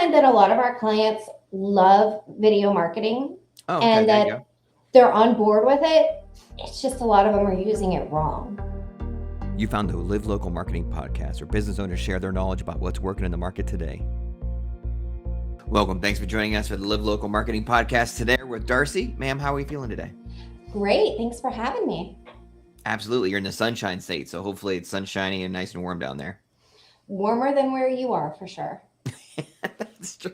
find that a lot of our clients love video marketing and there you that go. they're on board with it. It's just a lot of them are using it wrong. You found the Live Local Marketing Podcast, where business owners share their knowledge about what's working in the market today. Welcome. Thanks for joining us for the Live Local Marketing Podcast. Today we're with Darcy. Ma'am, how are we feeling today? Great. Thanks for having me. Absolutely. You're in the sunshine state, so hopefully it's sunshiny and nice and warm down there. Warmer than where you are, for sure. That's true.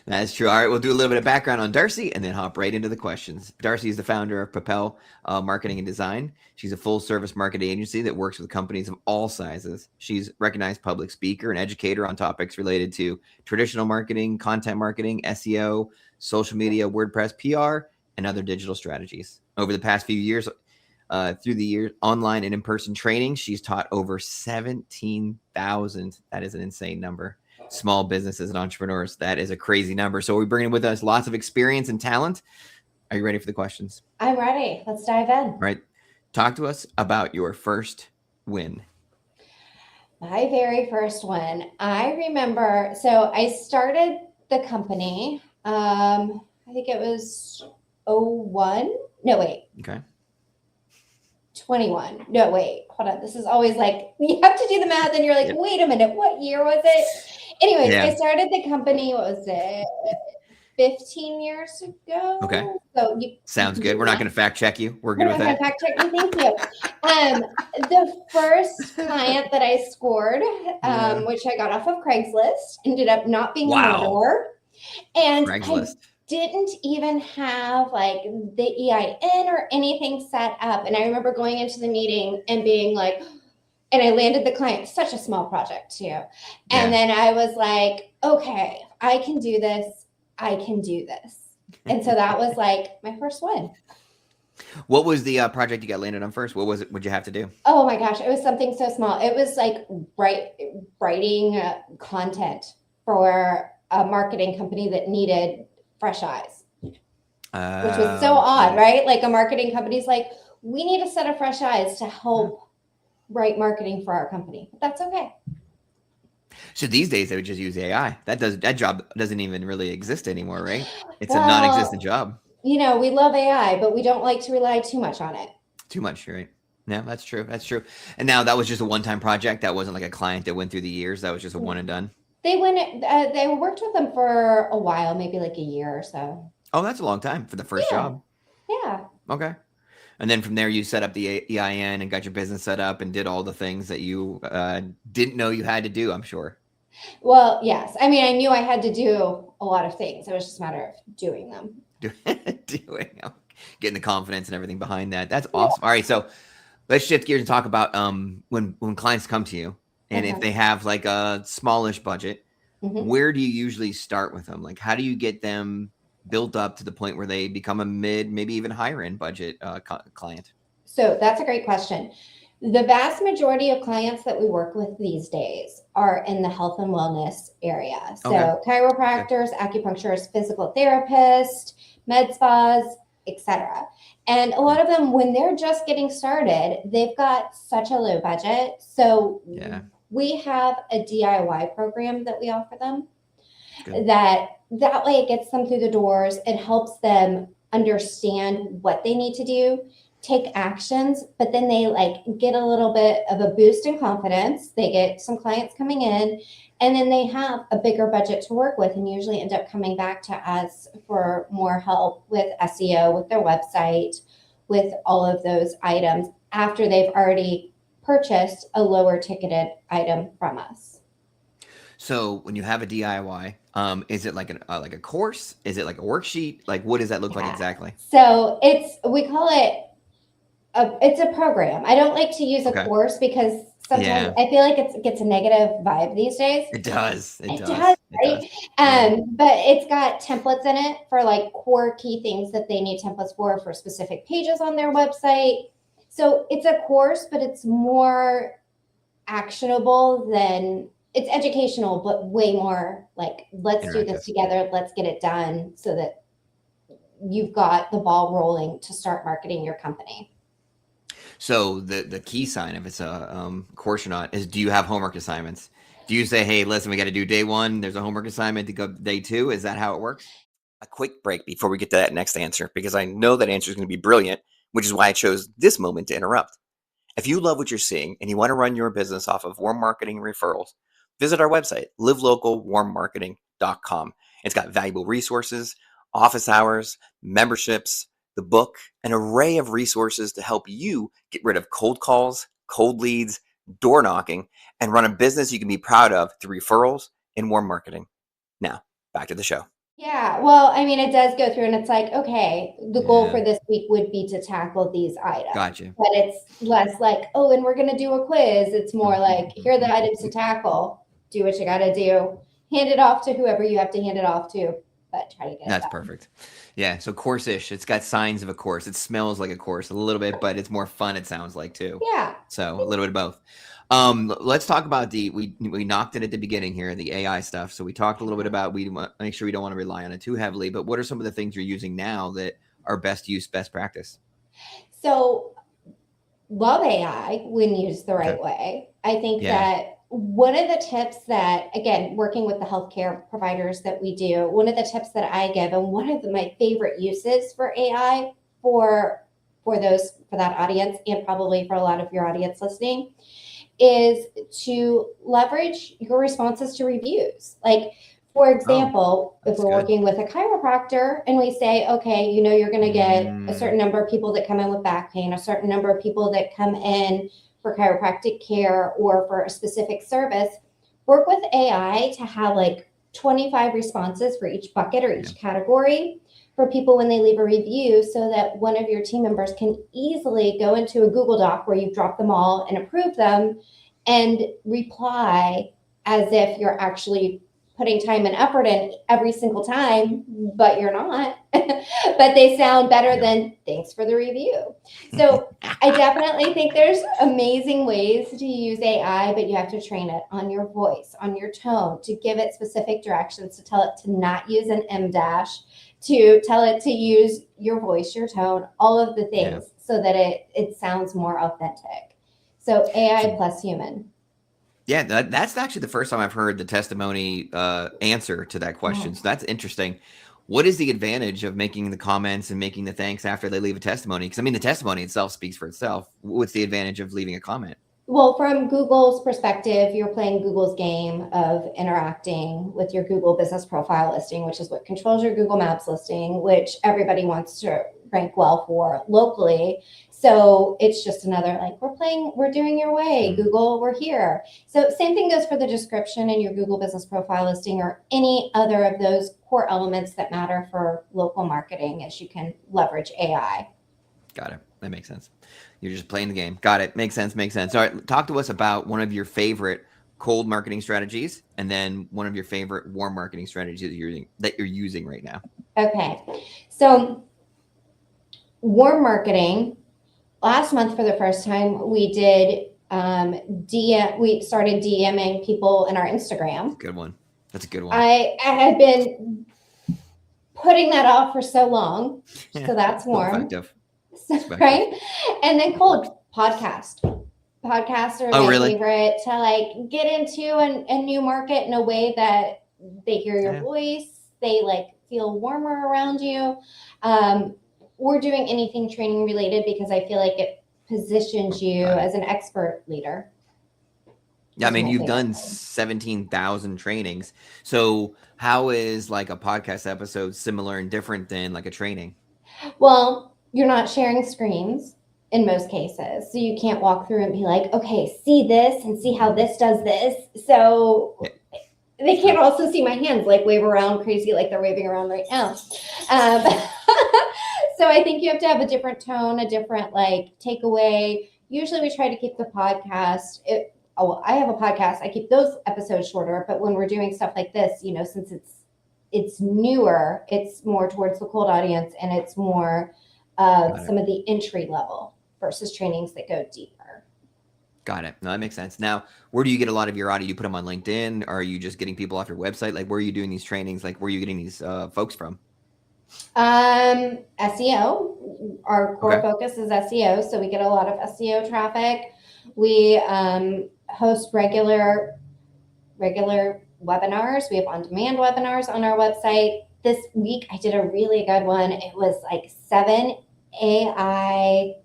That's true. All right, we'll do a little bit of background on Darcy and then hop right into the questions. Darcy is the founder of Propel Marketing and Design. She's a full-service marketing agency that works with companies of all sizes. She's a recognized public speaker and educator on topics related to traditional marketing, content marketing, SEO, social media, WordPress, PR, and other digital strategies. Over the past few years, through the years, online and in-person training, she's taught over 17,000. That is an insane number. Small businesses and entrepreneurs. That is a crazy number. So we're bringing with us lots of experience and talent. Are you ready for the questions? I'm ready. Let's dive in. All right. Talk to us about your first win. My very first one. I remember, so I started the company, I think it was 01. No, wait. Okay. 21. No, wait. Hold on. This is always like, you have to do the math and you're like, wait a minute, what year was it? Anyways, I started the company, what was it, 15 years ago? Okay. So Sounds good. We're not going to fact check you. We're good with that. Fact check you. Thank you. The first client that I scored, which I got off of Craigslist, ended up not being a murderer. And Craigslist. I didn't even have like the EIN or anything set up. And I remember going into the meeting and being like, and I landed the client, such a small project too. And then I was like, okay, I can do this. I can do this. And so that was like my first one. What was the project you got landed on first? What was it? What'd you have to do? Oh my gosh. It was something so small. It was like writing content for a marketing company that needed fresh eyes, which was so odd, right? Like a marketing company's like, we need a set of fresh eyes to help write marketing for our company. But that's okay. So these days they would just use AI. That job doesn't even really exist anymore, right? It's a non-existent job. You know, we love AI, but we don't like to rely too much on it. Too much, right? No, that's true. That's true. And now that was just a one-time project. That wasn't like a client that went through the years. That was just a one and done. They worked with them for a while, maybe like a year or so. Oh, that's a long time for the first job. Yeah. Okay. And then from there, you set up the EIN and got your business set up and did all the things that you didn't know you had to do, I'm sure. Well, yes. I mean, I knew I had to do a lot of things. It was just a matter of doing them. Getting the confidence and everything behind that. That's awesome. All right. So let's shift gears and talk about when clients come to you and if they have like a smallish budget, where do you usually start with them? Like, how do you get them built up to the point where they become a mid, maybe even higher end budget client? So that's a great question. The vast majority of clients that we work with these days are in the health and wellness area. So chiropractors, acupuncturists, physical therapists, med spas, etc. And a lot of them, when they're just getting started, they've got such a low budget. So we have a DIY program that we offer them. That way it gets them through the doors. It helps them understand what they need to do, take actions, but then they like get a little bit of a boost in confidence. They get some clients coming in, and then they have a bigger budget to work with and usually end up coming back to us for more help with SEO, with their website, with all of those items after they've already purchased a lower ticketed item from us. So when you have a DIY, is it like a course? Is it like a worksheet? Like, what does that look like exactly? So we call it it's a program. I don't like to use a course because sometimes I feel like it gets a negative vibe these days. It does. It does. Right? But it's got templates in it for like core key things that they need templates for specific pages on their website. So it's a course, but it's more actionable than it's educational, but way more like, let's do this together. Let's get it done so that you've got the ball rolling to start marketing your company. So the key sign, if it's a course or not, is do you have homework assignments? Do you say, hey, listen, we got to do day 1. There's a homework assignment to go day 2. Is that how it works? A quick break before we get to that next answer, because I know that answer is going to be brilliant, which is why I chose this moment to interrupt. If you love what you're seeing and you want to run your business off of warm marketing referrals, visit our website, livelocalwarmmarketing.com. It's got valuable resources, office hours, memberships, the book, an array of resources to help you get rid of cold calls, cold leads, door knocking, and run a business you can be proud of through referrals and warm marketing. Now, back to the show. Yeah, well, I mean, it does go through and it's like, okay, the goal for this week would be to tackle these items. Gotcha. But it's less like, oh, and we're going to do a quiz. It's more like, here are the items to tackle. Do what you got to do. Hand it off to whoever you have to hand it off to, but try to get it That's done. perfect. Yeah, so course-ish. It's got signs of a course. It smells like a course a little bit, but it's more fun, it sounds like, too. Yeah. So a little bit of both. Let's talk about we knocked it at the beginning here, the AI stuff. So we talked a little bit about, we want to make sure we don't want to rely on it too heavily, but what are some of the things you're using now that are best use, best practice? So love AI when used the right way. I think that one of the tips that, again, working with the healthcare providers that we do, one of the tips that I give, and one of my favorite uses for AI for that audience, and probably for a lot of your audience listening, is to leverage your responses to reviews. Like, for example, if we're working with a chiropractor and we say, okay, you know, you're going to get a certain number of people that come in with back pain, a certain number of people that come in for chiropractic care or for a specific service, work with AI to have like 25 responses for each bucket or each category for people when they leave a review, so that one of your team members can easily go into a Google Doc where you've dropped them all and approve them and reply as if you're actually putting time and effort in every single time, but you're not. But they sound better than thanks for the review. So I definitely think there's amazing ways to use AI, but you have to train it on your voice, on your tone, to give it specific directions, to tell it to not use an M dash, to tell it to use your voice, your tone, all of the things so that it sounds more authentic. So AI plus human. Yeah, that's actually the first time I've heard the testimony answer to that question. So that's interesting. What is the advantage of making the comments and making the thanks after they leave a testimony? Because I mean, the testimony itself speaks for itself. What's the advantage of leaving a comment? Well, from Google's perspective, you're playing Google's game of interacting with your Google business profile listing, which is what controls your Google Maps listing, which everybody wants to rank well for locally. So it's just another, like, we're doing your way, Google, we're here. So same thing goes for the description in your Google business profile listing or any other of those core elements that matter for local marketing, as you can leverage AI. Got it. That makes sense. You're just playing the game. Got it. Makes sense. Makes sense. All right. Talk to us about one of your favorite cold marketing strategies and then one of your favorite warm marketing strategies that you're using right now. Okay. So warm marketing, last month for the first time, we did we started DMing people in our Instagram. That's a good one. That's a good one. I had been putting that off for so long. So that's warm. Effective. Right? And then cold podcast. Podcasts are my favorite to like get into a new market in a way that they hear your voice. They like feel warmer around you. We're doing anything training related because I feel like it positions you as an expert leader. Yeah, I mean, you've done 17,000 trainings. So how is like a podcast episode similar and different than like a training? Well, you're not sharing screens in most cases. So you can't walk through and be like, okay, see this and see how this does this. So they can't also see my hands like wave around crazy like they're waving around right now. So I think you have to have a different tone, a different like takeaway. Usually we try to keep the podcast. I have a podcast. I keep those episodes shorter, but when we're doing stuff like this, you know, since it's newer, it's more towards the cold audience and it's more some of the entry level versus trainings that go deeper. Got it. No, that makes sense. Now, where do you get a lot of your audio? You put them on LinkedIn? Or are you just getting people off your website? Like, where are you doing these trainings? Like, where are you getting these folks from? SEO. Our core focus is SEO. So we get a lot of SEO traffic. We host regular regular webinars. We have on-demand webinars on our website. This week, I did a really good one. It was like 7 AI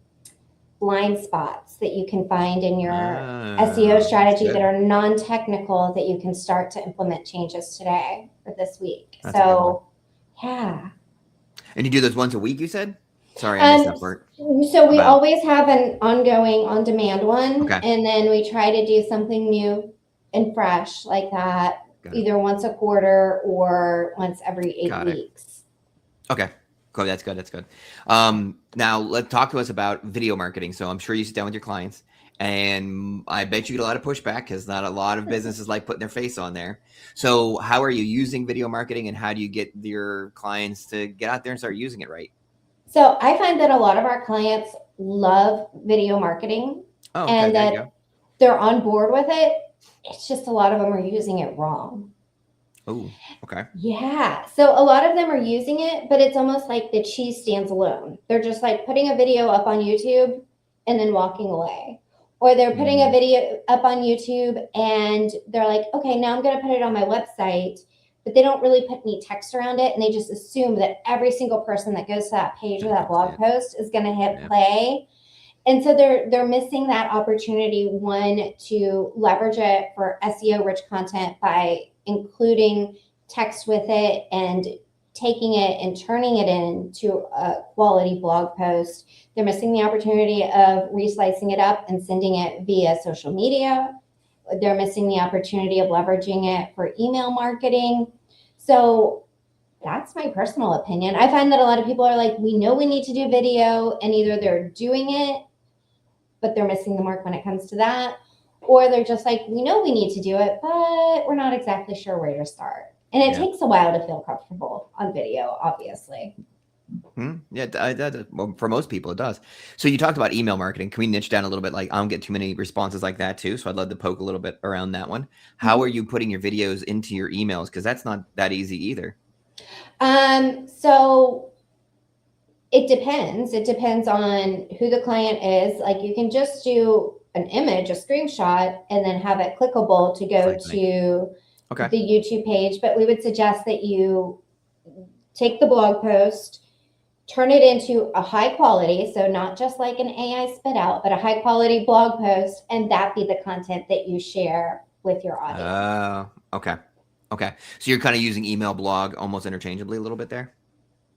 blind spots that you can find in your SEO strategy that are non-technical that you can start to implement changes today or this week. That's so, yeah. And you do those once a week, you said? Sorry, I missed that part. So we always have an ongoing on-demand one, and then we try to do something new and fresh like that, either once a quarter or once every 8 weeks. Okay. Cool. That's good. That's good. Now let's talk to us about video marketing. So I'm sure you sit down with your clients, and I bet you get a lot of pushback because not a lot of businesses like putting their face on there. So how are you using video marketing, and how do you get your clients to get out there and start using it right? So I find that a lot of our clients love video marketing and that they're on board with it. It's just a lot of them are using it wrong. Oh, okay. Yeah. So a lot of them are using it, but it's almost like the cheese stands alone. They're just like putting a video up on YouTube and then walking away. Or they're putting a video up on YouTube and they're like, okay, now I'm going to put it on my website, but they don't really put any text around it. And they just assume that every single person that goes to that page or that blog post is going to hit play. And so they're missing that opportunity, one, to leverage it for SEO-rich content by including text with it and taking it and turning it into a quality blog post. They're missing the opportunity of reslicing it up and sending it via social media. They're missing the opportunity of leveraging it for email marketing. So that's my personal opinion. I find that a lot of people are like, we know we need to do video, and either they're doing it, but they're missing the mark when it comes to that, or they're just like, we know we need to do it, but we're not exactly sure where to start. And it takes a while to feel comfortable on video, obviously. Yeah, well, for most people, it does. So you talked about email marketing. Can we niche down a little bit? Like, I don't get too many responses like that too. So I'd love to poke a little bit around that one. How are you putting your videos into your emails? Because that's not that easy either. So it depends. It depends on who the client is. Like, you can just do an image, a screenshot, and then have it clickable to go to the YouTube page. But we would suggest that you take the blog post, turn it into a high quality, so not just like an AI spit out, but a high quality blog post, and that be the content that you share with your audience. Okay. So you're kind of using email, blog almost interchangeably a little bit there?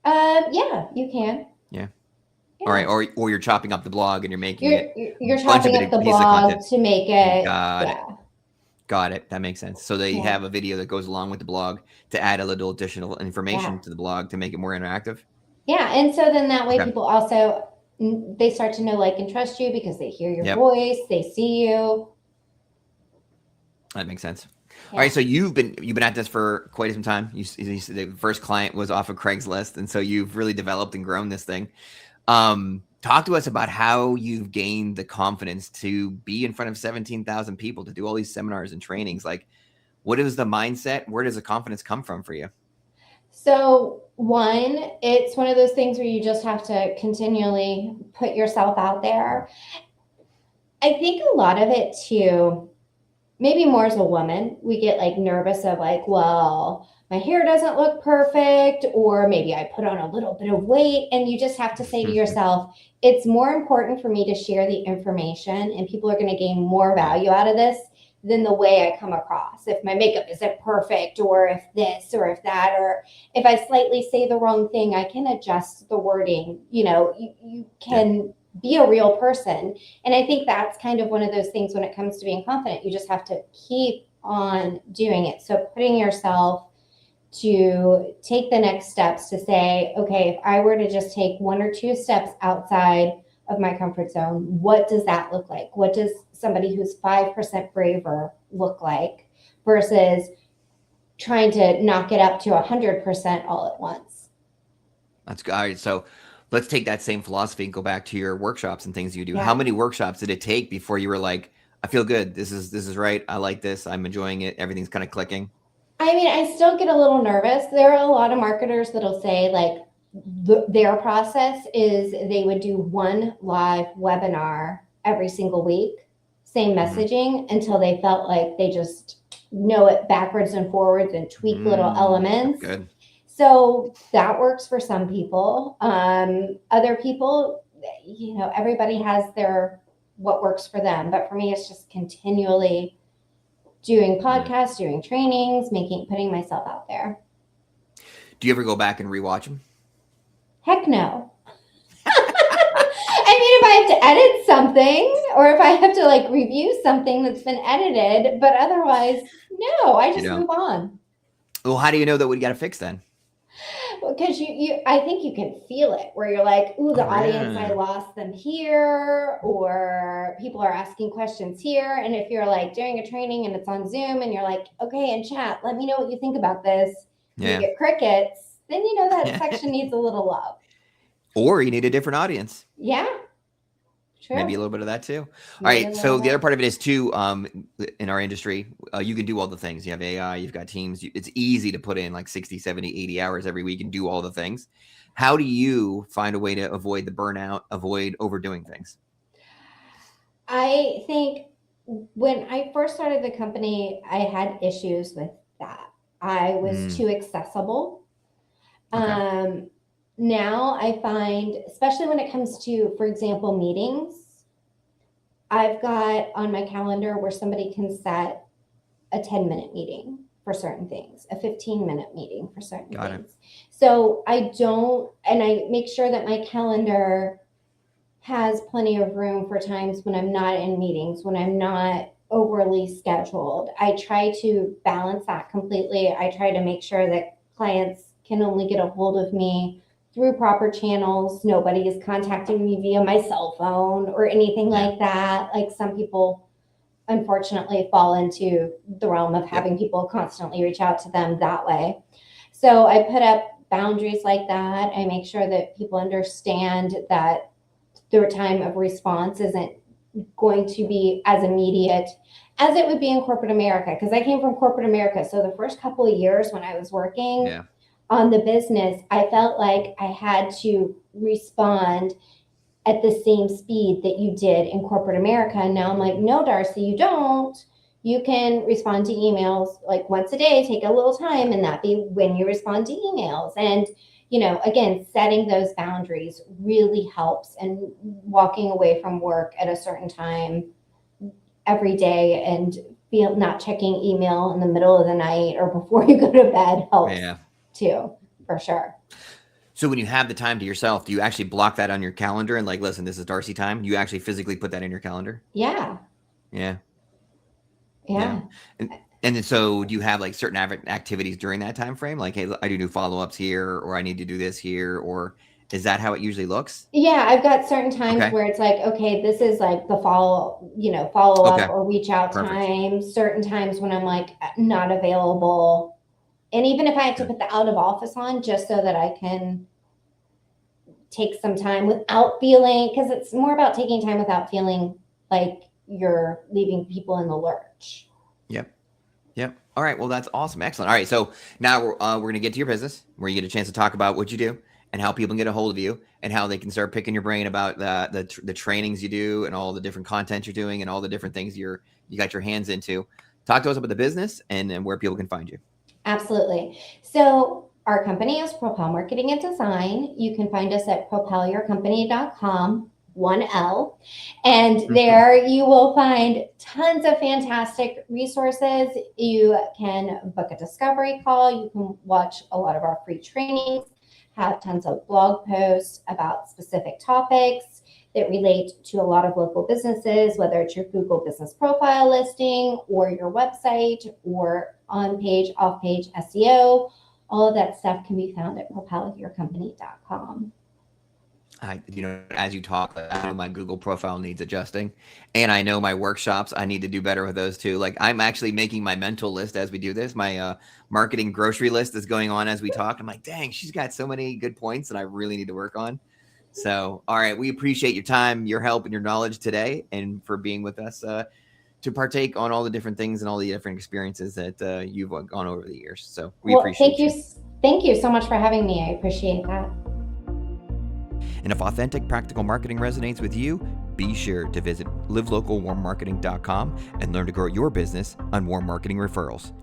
Yeah, you can. Yeah. All right. Or you're chopping up the blog and you're making you're chopping up the blog to make it. Got it. That makes sense. So they have a video that goes along with the blog to add a little additional information to the blog to make it more interactive. Yeah. And so then that way people also, they start to know, like, and trust you because they hear your voice, they see you. That makes sense. All right. So you've been at this for quite some time. You said the first client was off of Craigslist. And so you've really developed and grown this thing. Talk to us about how you've gained the confidence to be in front of 17,000 people, to do all these seminars and trainings. Like, what is the mindset? Where does the confidence come from for you? So one, it's one of those things where you just have to continually put yourself out there. I think a lot of it too, maybe more as a woman, we get like nervous of like, well, my hair doesn't look perfect, or maybe I put on a little bit of weight. And you just have to say to yourself, it's more important for me to share the information, and people are going to gain more value out of this than the way I come across. If my makeup isn't perfect, or if this, or if that, or if I slightly say the wrong thing, I can adjust the wording. You know, you can be a real person. And I think that's kind of one of those things when it comes to being confident. You just have to keep on doing it. So putting yourself to take the next steps to say, okay, if I were to just take 1 or 2 steps outside of my comfort zone, what does that look like? What does somebody who's 5% braver look like versus trying to knock it up to 100% all at once? That's good. All right. So let's take that same philosophy and go back to your workshops and things you do. How many workshops did it take before you were like, I feel good. This is right. I like this. I'm enjoying it. Everything's kind of clicking. I mean, I still get a little nervous. There are a lot of marketers that'll say like their process is they would do 1 live webinar every single week, same messaging, until they felt like they just know it backwards and forwards and tweak little elements. Good. So that works for some people. Other people, everybody has what works for them. But for me, it's just continually doing podcasts, doing trainings, putting myself out there. Do you ever go back and rewatch them? Heck no. I mean, if I have to edit something or if I have to review something that's been edited, but otherwise, no, I just move on. Well, how do you know that we got to fix then? Because I think you can feel it where you're like, ooh, the audience, I lost them here, or people are asking questions here. And if you're doing a training and it's on Zoom and you're like, okay, in chat, let me know what you think about this. You get crickets, then that section needs a little love. Or you need a different audience. Yeah. True. Maybe a little bit of that too. All right. So the other part of it is too, in our industry, you can do all the things. You have AI, you've got teams. It's easy to put in 60, 70, 80 hours every week and do all the things. How do you find a way to avoid the burnout, avoid overdoing things? I think when I first started the company, I had issues with that. I was too accessible. Okay. Now I find, especially when it comes to, for example, meetings, I've got on my calendar where somebody can set a 10-minute meeting for certain things, a 15-minute meeting for certain things. So I make sure that my calendar has plenty of room for times when I'm not in meetings, when I'm not overly scheduled. I try to balance that completely. I try to make sure that clients can only get a hold of me through proper channels. Nobody is contacting me via my cell phone or anything like that. Some people, unfortunately, fall into the realm of having people constantly reach out to them that way. So I put up boundaries like that. I make sure that people understand that their time of response isn't going to be as immediate as it would be in corporate America, because I came from corporate America. So the first couple of years when I was working on the business, I felt like I had to respond at the same speed that you did in corporate America. And now I'm like, no, Darcy, you don't. You can respond to emails once a day, take a little time, and that be when you respond to emails. And, again, setting those boundaries really helps, and walking away from work at a certain time every day and not checking email in the middle of the night or before you go to bed helps too, for sure. So when you have the time to yourself, do you actually block that on your calendar and listen, this is Darcy time? You actually physically put that in your calendar? Yeah. And then so do you have certain activities during that time frame? Hey, I do follow-ups here, or I need to do this here, or is that how it usually looks? Yeah, I've got certain times where it's okay, this is the follow-up or reach out time. Certain times when I'm not available. And even if I have to put the out of office on just so that I can take some time without feeling, because it's more about taking time without feeling like you're leaving people in the lurch. Yep. All right. Well, that's awesome. Excellent. All right. So now we're going to get to your business, where you get a chance to talk about what you do and how people can get a hold of you and how they can start picking your brain about the trainings you do and all the different content you're doing and all the different things you got your hands into. Talk to us about the business and where people can find you. Absolutely. So our company is Propel Marketing and Design. You can find us at propelyourcompany.com, 1L. And there you will find tons of fantastic resources. You can book a discovery call. You can watch a lot of our free trainings, have tons of blog posts about specific topics that relate to a lot of local businesses, whether it's your Google business profile listing or your website or on-page, off-page SEO. All of that stuff can be found at propelyourcompany.com. As you talk, I know my Google profile needs adjusting, and I know my workshops, I need to do better with those too. I'm actually making my mental list as we do this. My marketing grocery list is going on as we talk. I'm like, dang, she's got so many good points that I really need to work on. So, all right, we appreciate your time, your help, and your knowledge today, and for being with us to partake on all the different things and all the different experiences that you've gone over the years. So we appreciate you. Thank you so much for having me. I appreciate that. And if authentic, practical marketing resonates with you, be sure to visit livelocalwarmmarketing.com and learn to grow your business on warm marketing referrals.